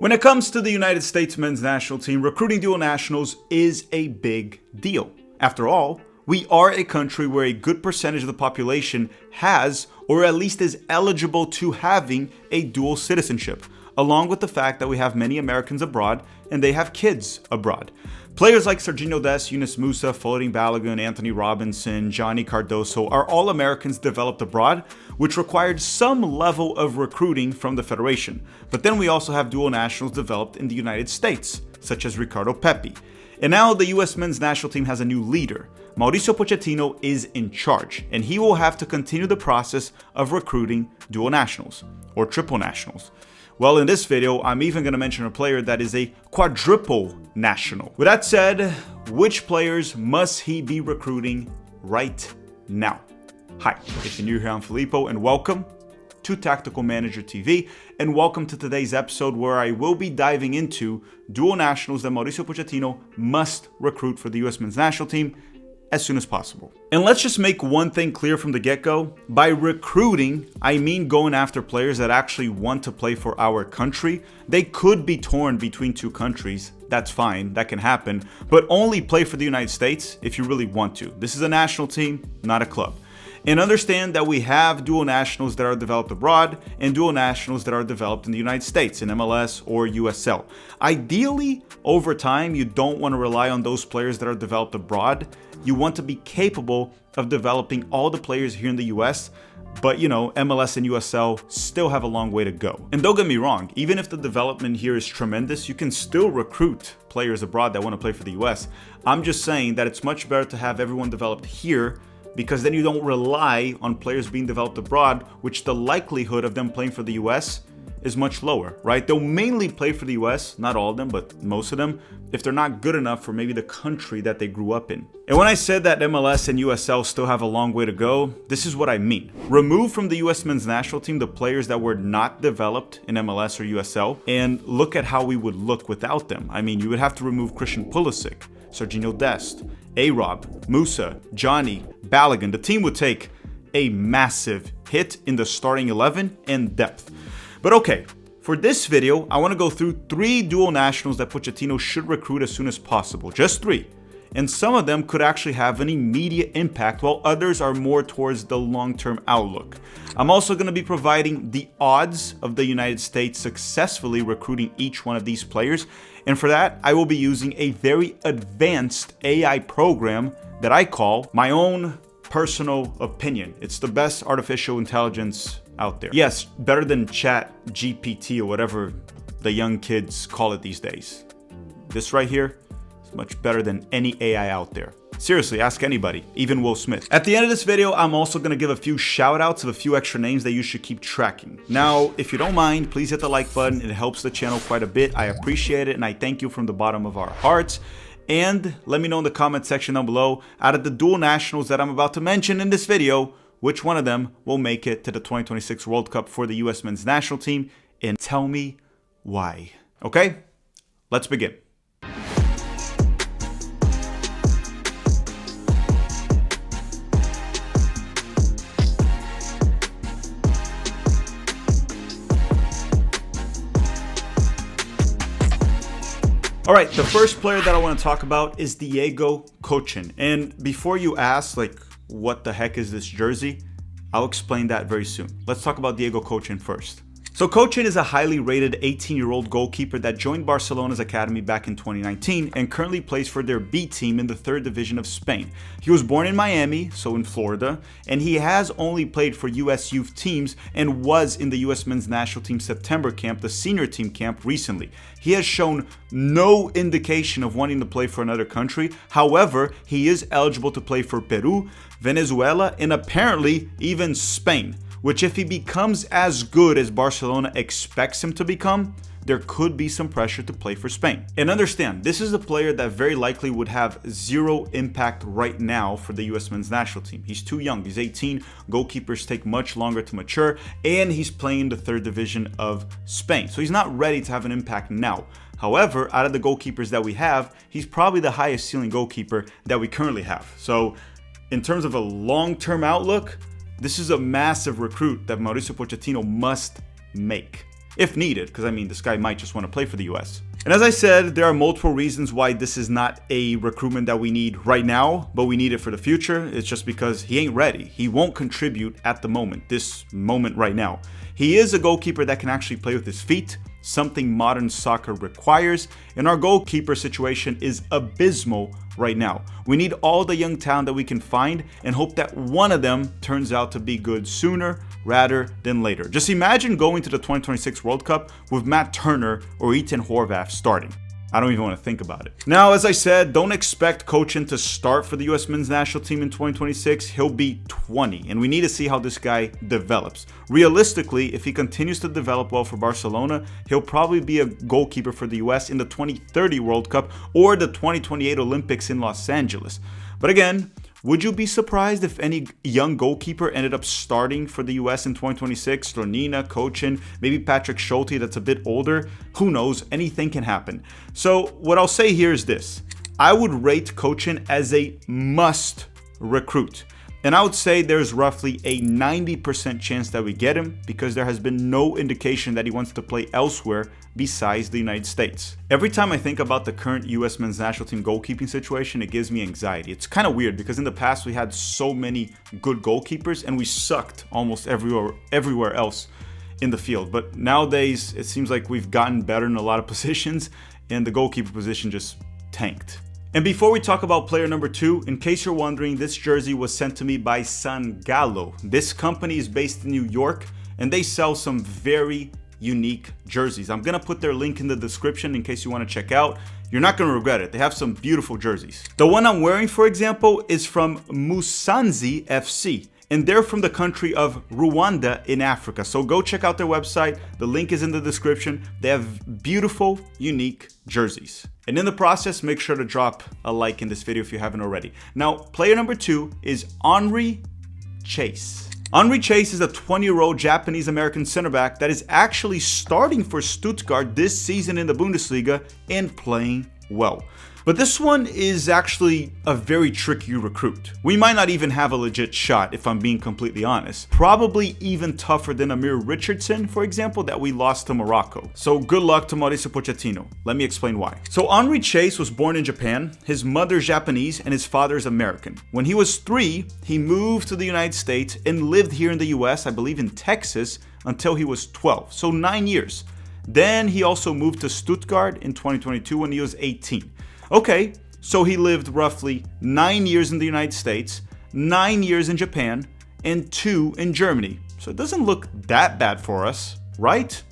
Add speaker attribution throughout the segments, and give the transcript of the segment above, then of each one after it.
Speaker 1: When it comes to the United States men's national team, recruiting dual nationals is a big deal. After all, we are a country where a good percentage of the population has, or at least is eligible to having, a dual citizenship, along with the fact that we have many Americans abroad and they have kids abroad. Players like Sergiño Dest, Yunus Musah, Floating Balogun, Anthony Robinson, Johnny Cardoso are all Americans developed abroad, which required some level of recruiting from the Federation. But then we also have dual nationals developed in the United States, such as Ricardo Pepi. And now the US men's national team has a new leader. Mauricio Pochettino is in charge, and he will have to continue the process of recruiting dual nationals, or triple nationals. Well, in this video, I'm even going to mention a player that is a quadruple national. With that said, which players must he be recruiting right now? Hi, if you're new here, I'm Filippo, and welcome to Tactical Manager TV, and welcome to today's episode where I will be diving into dual nationals that Mauricio Pochettino must recruit for the US men's national team as soon as possible. And let's just make one thing clear from the get-go. By recruiting, I mean going after players that actually want to play for our country. They could be torn between two countries. That's fine, that can happen, but only play for the United States if you really want to. This is a national team, not a club. And understand that we have dual nationals that are developed abroad and dual nationals that are developed in the United States in MLS or USL. Ideally, over time, you don't want to rely on those players that are developed abroad. You want to be capable of developing all the players here in the US, but MLS and USL still have a long way to go. And don't get me wrong, even if the development here is tremendous, you can still recruit players abroad that want to play for the US. I'm just saying that it's much better to have everyone developed here, because then you don't rely on players being developed abroad, which the likelihood of them playing for the US is much lower, right? They'll mainly play for the US, not all of them, but most of them, if they're not good enough for maybe the country that they grew up in. And when I said that MLS and USL still have a long way to go, this is what I mean. Remove from the US men's national team the players that were not developed in MLS or USL, and look at how we would look without them. I mean, you would have to remove Christian Pulisic, Sergiño Dest, A-Rob, Musah, Johnny, Balogun. The team would take a massive hit in the starting 11 and depth. But okay, for this video, I want to go through 3 dual nationals that Pochettino should recruit as soon as possible. Just 3. And some of them could actually have an immediate impact, while others are more towards the long-term outlook. I'm also going to be providing the odds of the United States successfully recruiting each one of these players. And for that, I will be using a very advanced AI program that I call my own personal opinion. It's the best artificial intelligence out there. Yes, better than Chat GPT or whatever the young kids call it these days. This right here is much better than any AI out there. Seriously, ask anybody, even Will Smith. At the end of this video, I'm also going to give a few shout outs of a few extra names that you should keep tracking. Now, if you don't mind, please hit the like button. It helps the channel quite a bit. I appreciate it, and I thank you from the bottom of our hearts. And let me know in the comment section down below, out of the dual nationals that I'm about to mention in this video, which one of them will make it to the 2026 World Cup for the US men's national team, and tell me why. Okay, let's begin. All right, the first player that I want to talk about is Diego Kochen. And before you ask, what the heck is this jersey? I'll explain that very soon. Let's talk about Diego Kochen first. So Kochen is a highly rated 18-year-old goalkeeper that joined Barcelona's academy back in 2019 and currently plays for their B team in the 3rd division of Spain. He was born in Miami, so in Florida, and he has only played for US youth teams and was in the US men's national team September camp, the senior team camp, recently. He has shown no indication of wanting to play for another country. However, he is eligible to play for Peru, Venezuela, and apparently even Spain, which if he becomes as good as Barcelona expects him to become, there could be some pressure to play for Spain. And understand, this is a player that very likely would have zero impact right now for the US men's national team. He's too young, he's 18, goalkeepers take much longer to mature, and he's playing the 3rd division of Spain. So he's not ready to have an impact now. However, out of the goalkeepers that we have, he's probably the highest ceiling goalkeeper that we currently have. So in terms of a long-term outlook, this is a massive recruit that Mauricio Pochettino must make. if needed, because I mean, this guy might just want to play for the US. And as I said, there are multiple reasons why this is not a recruitment that we need right now, but we need it for the future. It's just because he ain't ready. He won't contribute at the moment, this moment right now. He is a goalkeeper that can actually play with his feet, something modern soccer requires, and our goalkeeper situation is abysmal right now. We need all the young talent that we can find and hope that one of them turns out to be good sooner rather than later. Just imagine going to the 2026 World Cup with Matt Turner or Ethan Horvath starting. I don't even want to think about it. Now, as I said, don't expect Kochen to start for the US men's national team in 2026. He'll be 20, and we need to see how this guy develops. Realistically, if he continues to develop well for Barcelona, he'll probably be a goalkeeper for the US in the 2030 World Cup or the 2028 Olympics in Los Angeles. But again, would you be surprised if any young goalkeeper ended up starting for the US in 2026? Slonina, Kochen, maybe Patrick Schulte that's a bit older? Who knows? Anything can happen. So what I'll say here is this. I would rate Kochen as a must recruit. And I would say there's roughly a 90% chance that we get him because there has been no indication that he wants to play elsewhere besides the United States. Every time I think about the current US men's national team goalkeeping situation, it gives me anxiety. It's kind of weird because in the past we had so many good goalkeepers and we sucked almost everywhere else in the field. But nowadays it seems like we've gotten better in a lot of positions and the goalkeeper position just tanked. And before we talk about player number 2, in case you're wondering, this jersey was sent to me by San Gallo. This company is based in New York and they sell some very unique jerseys. I'm gonna put their link in the description in case you want to check out. You're not gonna regret it. They have some beautiful jerseys. The one I'm wearing, for example, is from Musanze FC. And they're from the country of Rwanda in Africa. So go check out their website. The link is in the description. They have beautiful, unique jerseys. And in the process, make sure to drop a like in this video if you haven't already. Now, player number 2 is Hiroshi Chase. Hiroshi Chase is a 20-year-old Japanese-American center back that is actually starting for Stuttgart this season in the Bundesliga and playing well. But this one is actually a very tricky recruit. We might not even have a legit shot if I'm being completely honest. Probably even tougher than Amir Richardson, for example, that we lost to Morocco. So good luck to Mauricio Pochettino. Let me explain why. So Hiroshi Chase was born in Japan. His mother's Japanese and his father's American. When he was 3, he moved to the United States and lived here in the US, I believe in Texas, until he was 12. So 9 years. Then he also moved to Stuttgart in 2022 when he was 18. Okay, so he lived roughly 9 years in the United States, 9 years in Japan, and 2 in Germany. So it doesn't look that bad for us, right?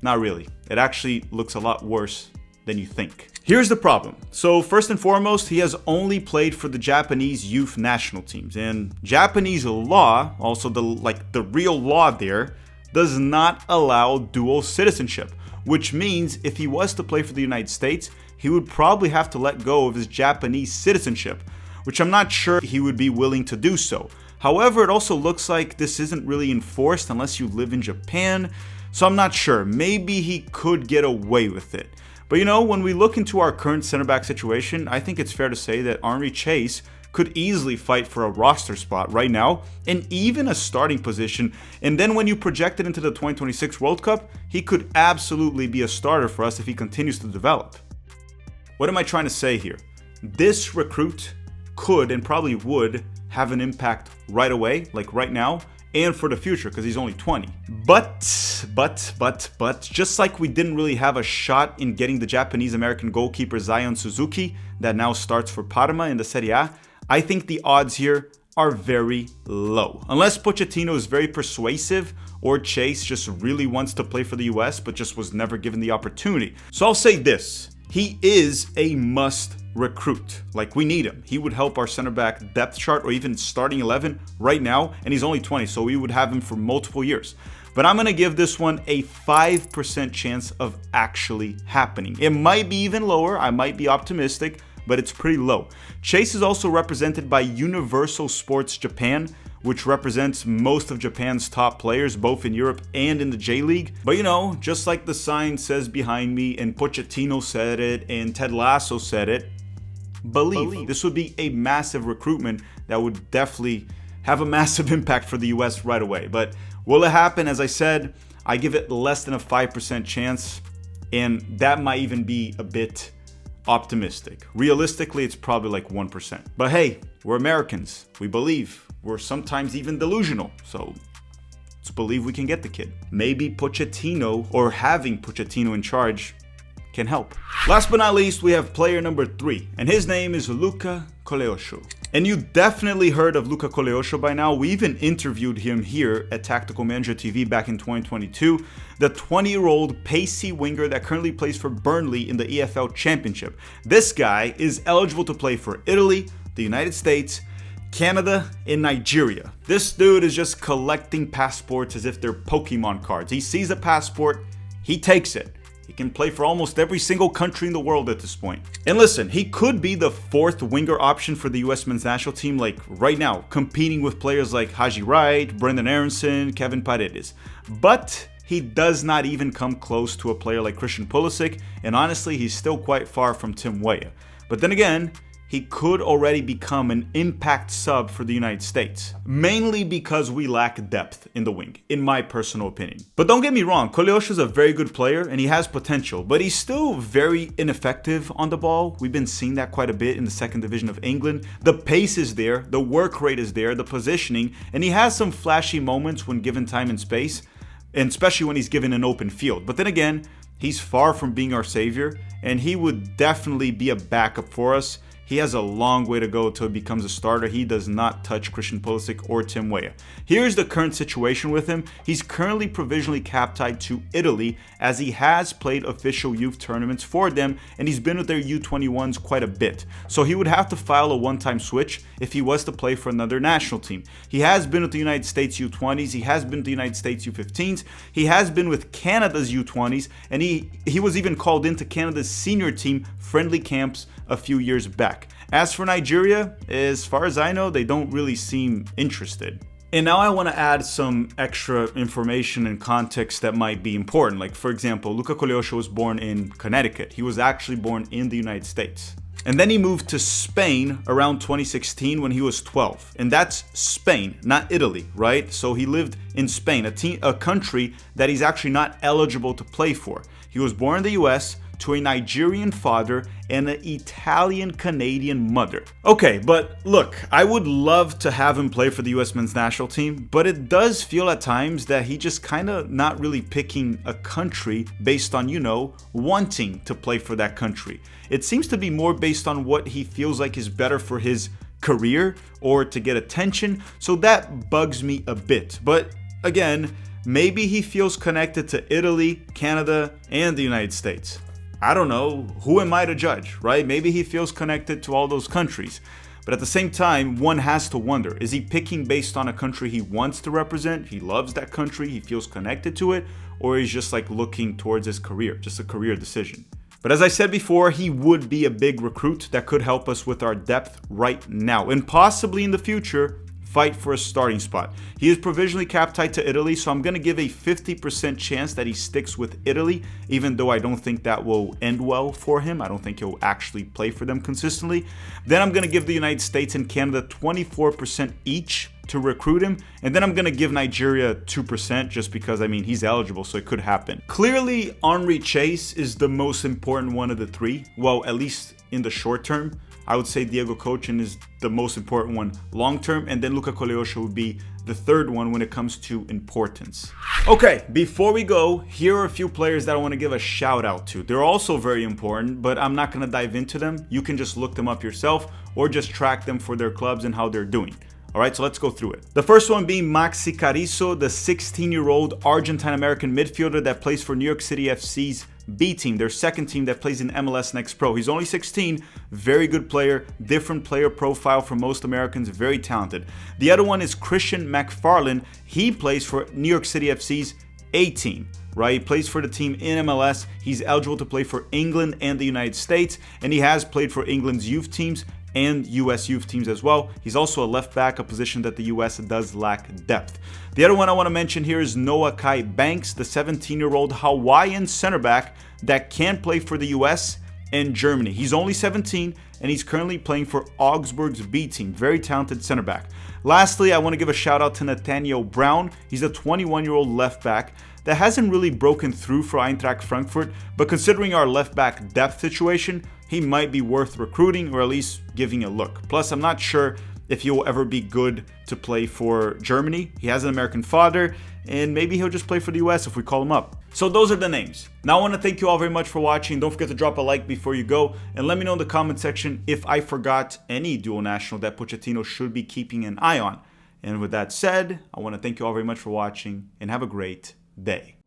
Speaker 1: Not really. It actually looks a lot worse than you think. Here's the problem. So first and foremost, he has only played for the Japanese youth national teams. And Japanese law, also the real law there, does not allow dual citizenship, which means if he was to play for the United States, he would probably have to let go of his Japanese citizenship, which I'm not sure he would be willing to do so. However, it also looks like this isn't really enforced unless you live in Japan, so I'm not sure. Maybe he could get away with it. But you know, when we look into our current center back situation, I think it's fair to say that Hiroshi Chase could easily fight for a roster spot right now and even a starting position. And then when you project it into the 2026 World Cup, he could absolutely be a starter for us if he continues to develop. What am I trying to say here? This recruit could and probably would have an impact right away, like right now, and for the future because he's only 20. But, just like we didn't really have a shot in getting the Japanese-American goalkeeper Zion Suzuki that now starts for Parma in the Serie A, I think the odds here are very low. Unless Pochettino is very persuasive or Chase just really wants to play for the US but just was never given the opportunity. So I'll say this. He is a must recruit. Like, we need him. He would help our center back depth chart or even starting 11 right now, and he's only 20, so we would have him for multiple years. But I'm going to give this one a 5% chance of actually happening. It might be even lower. I might be optimistic, but it's pretty low. Chase is also represented by Universal Sports Japan, which represents most of Japan's top players, both in Europe and in the J-League. But you know, just like the sign says behind me, and Pochettino said it, and Ted Lasso said it, believe. This would be a massive recruitment that would definitely have a massive impact for the US right away. But will it happen? As I said, I give it less than a 5% chance, and that might even be a bit optimistic. Realistically, it's probably like 1%. But hey, we're Americans. We believe. We're sometimes even delusional. So let's believe we can get the kid. Maybe Pochettino, or having Pochettino in charge, can help. Last but not least, we have player number 3, and his name is Luca Koso. And you definitely heard of Luca Koso by now. We even interviewed him here at Tactical Manager TV back in 2022. The 20-year-old pacey winger that currently plays for Burnley in the EFL Championship. This guy is eligible to play for Italy, the United States, Canada, and Nigeria. This dude is just collecting passports as if they're Pokemon cards. He sees a passport, he takes it. He can play for almost every single country in the world at this point. And listen, he could be the 4th winger option for the US men's national team, like right now, competing with players like Haji Wright, Brendan Aronson, Kevin Paredes. But he does not even come close to a player like Christian Pulisic, and honestly, he's still quite far from Tim Weah. But then again, he could already become an impact sub for the United States, mainly because we lack depth in the wing, in my personal opinion. But don't get me wrong, Koleosho is a very good player and he has potential, but he's still very ineffective on the ball. We've been seeing that quite a bit in the 2nd division of England. The pace is there, the work rate is there, the positioning, and he has some flashy moments when given time and space, and especially when he's given an open field. But then again, he's far from being our savior, and he would definitely be a backup for us. He has a long way to go until he becomes a starter. He does not touch Christian Pulisic or Tim Weah. Here's the current situation with him. He's currently provisionally cap tied to Italy, as he has played official youth tournaments for them, and he's been with their U21s quite a bit. So he would have to file a one-time switch if he was to play for another national team. He has been with the United States U20s, he has been with the United States U15s, he has been with Canada's U20s, and he was even called into Canada's senior team friendly camps a few years back. As for Nigeria, as far as I know, they don't really seem interested. And now I want to add some extra information and context that might be important. Like, for example, Luca Koso was born in Connecticut. He was actually born in the United States. And then he moved to Spain around 2016 when he was 12. And that's Spain, not Italy, right? So he lived in Spain, a country that he's actually not eligible to play for. He was born in the US to a Nigerian father and an Italian-Canadian mother. Okay, but look, I would love to have him play for the US men's national team, but it does feel at times that he just kind of not really picking a country based on, wanting to play for that country. It seems to be more based on what he feels like is better for his career or to get attention, so that bugs me a bit. But again, maybe he feels connected to Italy, Canada, and the United States. I don't know, who am I to judge, right? Maybe he feels connected to all those countries. But at the same time, one has to wonder, is he picking based on a country he wants to represent? He loves that country, he feels connected to it, or he's just like looking towards his career, just a career decision. But as I said before, he would be a big recruit that could help us with our depth right now, and possibly in the future, fight for a starting spot. He is provisionally cap tied to Italy, so I'm going to give a 50% chance that he sticks with Italy, even though I don't think that will end well for him. I don't think he'll actually play for them consistently. Then I'm going to give the United States and Canada 24% each to recruit him, and then I'm going to give Nigeria 2% just because, he's eligible, so it could happen. Clearly, Hiroshi Chase is the most important one of the three, well, at least in the short term. I would say Diego Cochin is the most important one long term, and then Luca Koleosho would be the third one when it comes to importance. Okay, before we go, here are a few players that I want to give a shout out to. They're also very important, but I'm not going to dive into them. You can just look them up yourself or just track them for their clubs and how they're doing. All right, so let's go through it. The first one being Maxi Carrizo, the 16-year-old Argentine-American midfielder that plays for New York City FC's B team, their second team that plays in MLS Next Pro. He's only 16, very good player, different player profile from most Americans, very talented. The other one is Christian McFarland. He plays for New York City FC's A team. Right, he plays for the team in MLS. He's eligible to play for England and the United States, and he has played for England's youth teams and US youth teams as well. He's also a left back, a position that the US does lack depth. The other one I want to mention here is Noah Kai Banks, the 17-year-old Hawaiian center back that can play for the US and Germany. He's only 17 and he's currently playing for Augsburg's B team. Very talented center back. Lastly, I want to give a shout out to Nathaniel Brown. He's a 21-year-old left back that hasn't really broken through for Eintracht Frankfurt, but considering our left back depth situation, he might be worth recruiting or at least giving a look. Plus, I'm not sure if he will ever be good to play for Germany. He has an American father, and maybe he'll just play for the US if we call him up. So those are the names. Now I want to thank you all very much for watching. Don't forget to drop a like before you go, and let me know in the comment section if I forgot any dual national that Pochettino should be keeping an eye on. And with that said, I want to thank you all very much for watching, and have a great day.